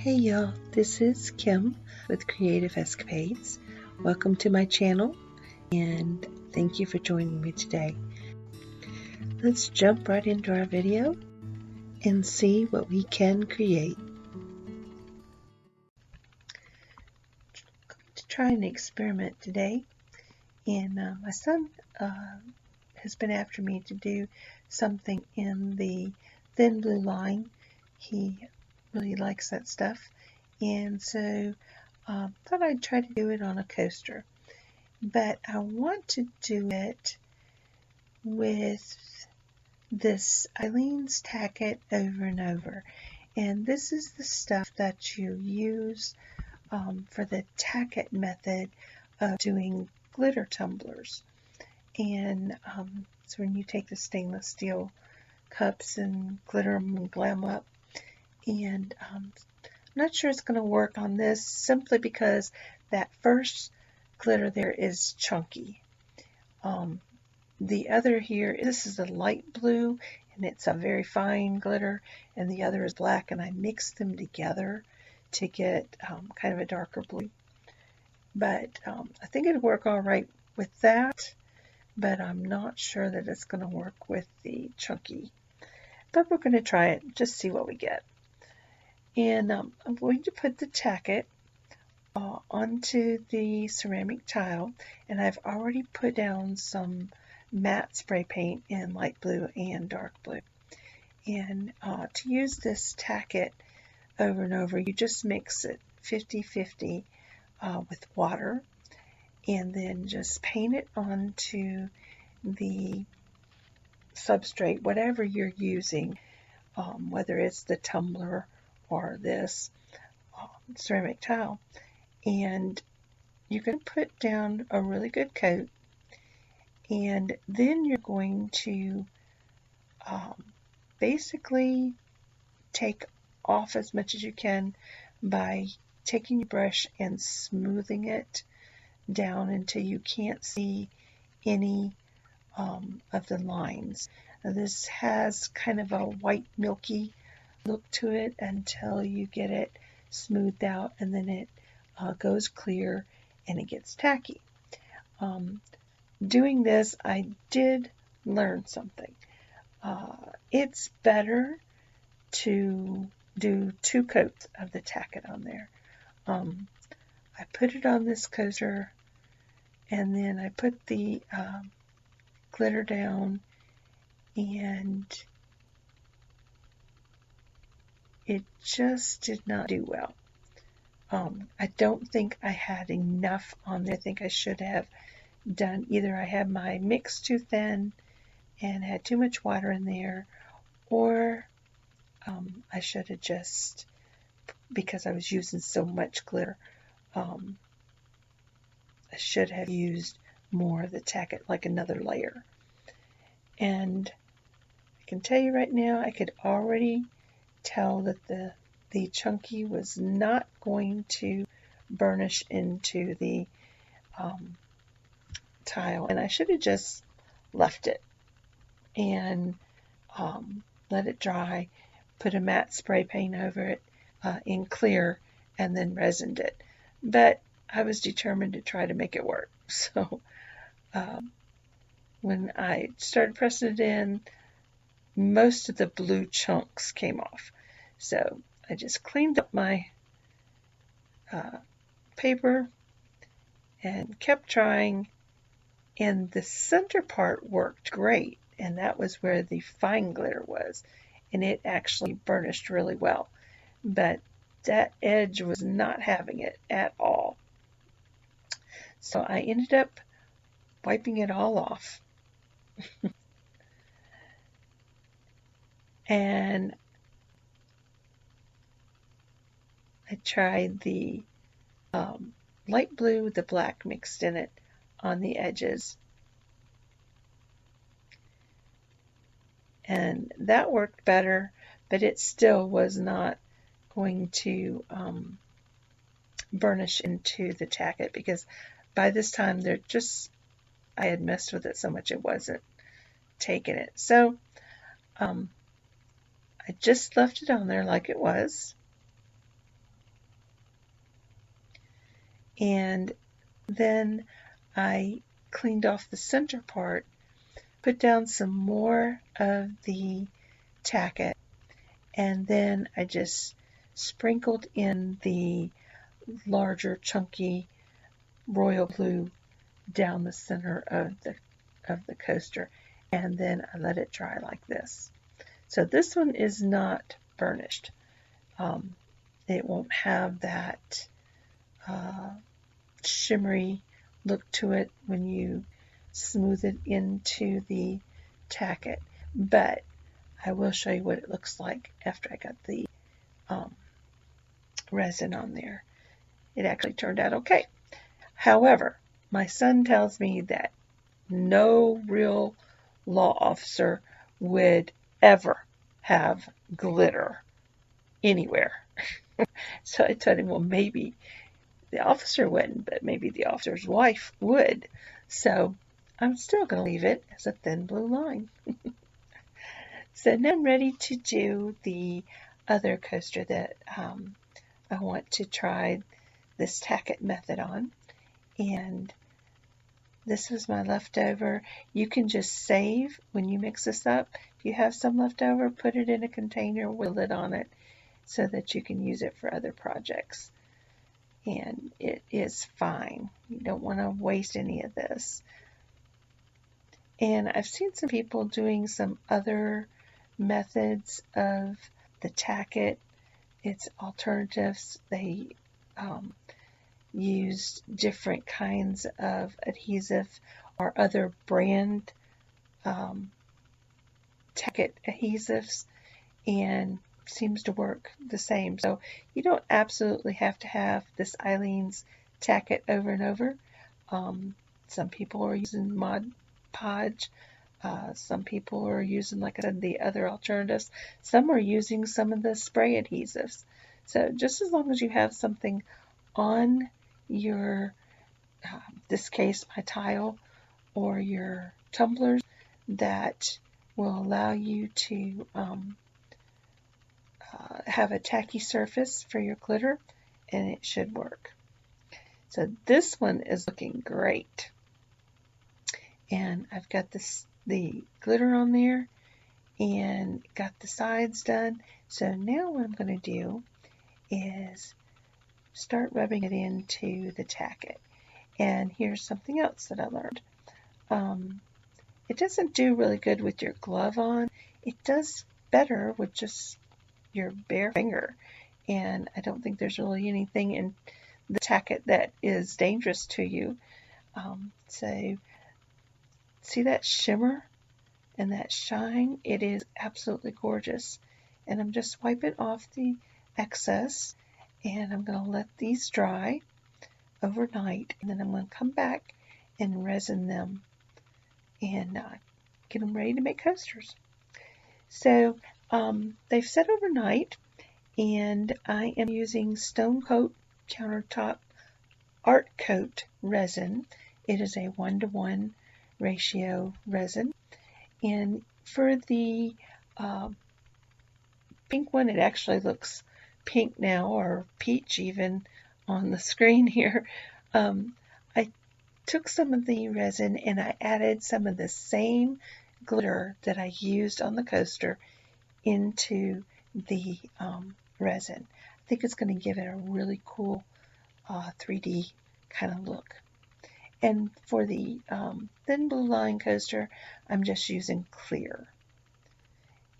Hey y'all, this is Kim with Creative Escapades. Welcome to my channel and thank you for joining me today. Let's jump right into our video and see what we can create. I'm going to try an experiment today, and my son has been after me to do something in the thin blue line. He really likes that stuff, and so thought I'd try to do it on a coaster, but I want to do it with this Ailene's Tack It over and over, and this is the stuff that you use for the Tack It method of doing glitter tumblers. And so when you take the stainless steel cups and glitter them and glam them up, and I'm not sure it's going to work on this simply because that first glitter there is chunky. The other here, this is a light blue and it's a very fine glitter, and the other is black, and I mixed them together to get kind of a darker blue. But I think it'll work all right with that, but I'm not sure that it's going to work with the chunky. But we're going to try it, just see what we get. And I'm going to put the Tack It onto the ceramic tile, and I've already put down some matte spray paint in light blue and dark blue. And to use this Tack It over and over, you just mix it 50-50 with water, and then just paint it onto the substrate, whatever you're using, whether it's the tumbler or this ceramic tile. And you can put down a really good coat, and then you're going to basically take off as much as you can by taking your brush and smoothing it down until you can't see any of the lines. Now, this has kind of a white milky look to it until you get it smoothed out, and then it goes clear and it gets tacky. Doing this, I did learn something. It's better to do 2 coats of the Tack It on there. I put it on this coaster, and then I put the glitter down, and it just did not do well. I don't think I had enough on there. I think I should have done, either I had my mix too thin and had too much water in there, or I should have just, because I was using so much glitter, I should have used more of the Tack It, like another layer. And I can tell you right now, I could already tell that the chunky was not going to burnish into the tile, and I should have just left it and let it dry, put a matte spray paint over it in clear, and then resined it. But I was determined to try to make it work. So when I started pressing it in, most of the blue chunks came off. So I just cleaned up my paper and kept trying, and the center part worked great, and that was where the fine glitter was, and it actually burnished really well. But that edge was not having it at all. So I ended up wiping it all off. And I tried the light blue with the black mixed in it on the edges, and that worked better, but it still was not going to burnish into the Tack It, because by this time I had messed with it so much it wasn't taking it. So I just left it on there like it was, And then I cleaned off the center part, put down some more of the Tack It, and then I just sprinkled in the larger chunky royal blue down the center of the coaster, and then I let it dry like this. So this one is not burnished. It won't have that shimmery look to it when you smooth it into the Tack It, but I will show you what it looks like after I got the resin on there. It actually turned out okay. However, my son tells me that no real law officer would ever have glitter anywhere. So I told him, well, maybe the officer wouldn't, but maybe the officer's wife would. So I'm still going to leave it as a thin blue line. So now I'm ready to do the other coaster that I want to try this Tack It method on. And this was my leftover. You can just save when you mix this up. If you have some leftover, put it in a container with a lid on it so that you can use it for other projects. And it is fine. You don't want to waste any of this. And I've seen some people doing some other methods of the Tack It. It's alternatives. They used different kinds of adhesive or other brand Tack It adhesives, and seems to work the same. So you don't absolutely have to have this Ailene's Tack It over and over. Some people are using Mod Podge. Some people are using, like I said, the other alternatives. Some are using some of the spray adhesives. So just as long as you have something on your, this case, my tile or your tumblers, that will allow you to have a tacky surface for your glitter, and it should work. So this one is looking great. And I've got the glitter on there and got the sides done. So now what I'm going to do is start rubbing it into the Tack It. And here's something else that I learned. It doesn't do really good with your glove on. It does better with just your bare finger. And I don't think there's really anything in the Tack It that is dangerous to you. So see that shimmer and that shine? It is absolutely gorgeous. And I'm just wiping off the excess, and I'm going to let these dry overnight, and then I'm going to come back and resin them and get them ready to make coasters. So they've set overnight, and I am using Stone Coat Countertop Art Coat resin. It is a 1-to-1 ratio resin. And for the pink one, it actually looks pink now, or peach even, on the screen here. I took some of the resin and I added some of the same glitter that I used on the coaster into the resin. I think it's going to give it a really cool 3D kind of look. And for the thin blue line coaster, I'm just using clear.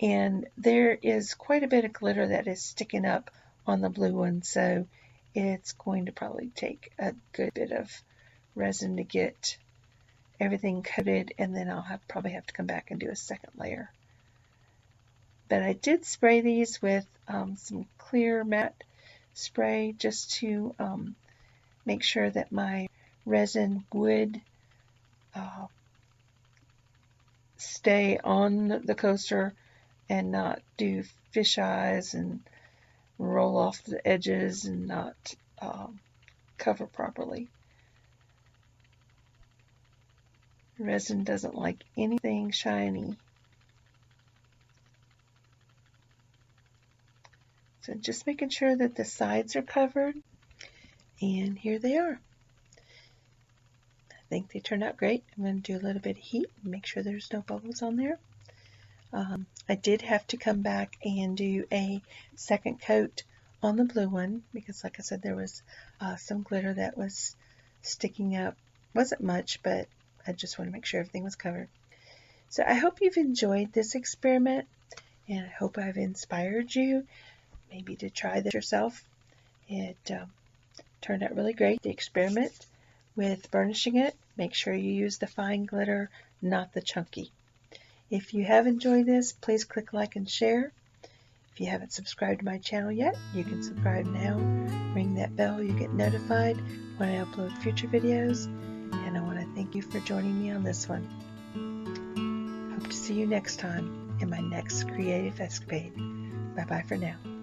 And there is quite a bit of glitter that is sticking up on the blue one, so it's going to probably take a good bit of resin to get everything coated, and then I'll probably have to come back and do a second layer. But I did spray these with some clear matte spray just to make sure that my resin would stay on the coaster and not do fish eyes and roll off the edges and not cover properly. Resin doesn't like anything shiny. So just making sure that the sides are covered. And here they are. I think they turned out great. I'm going to do a little bit of heat and make sure there's no bubbles on there. I did have to come back and do a second coat on the blue one because, like I said, there was some glitter that was sticking up. Wasn't much, but I just want to make sure everything was covered. So I hope you've enjoyed this experiment, and I hope I've inspired you maybe to try this yourself. It turned out really great. The experiment with burnishing it, make sure you use the fine glitter, not the chunky. If you have enjoyed this, please click like and share. If you haven't subscribed to my channel yet, you can subscribe now. Ring that bell, you get notified when I upload future videos. And I want to thank you for joining me on this one. Hope to see you next time in my next creative escapade. Bye bye for now.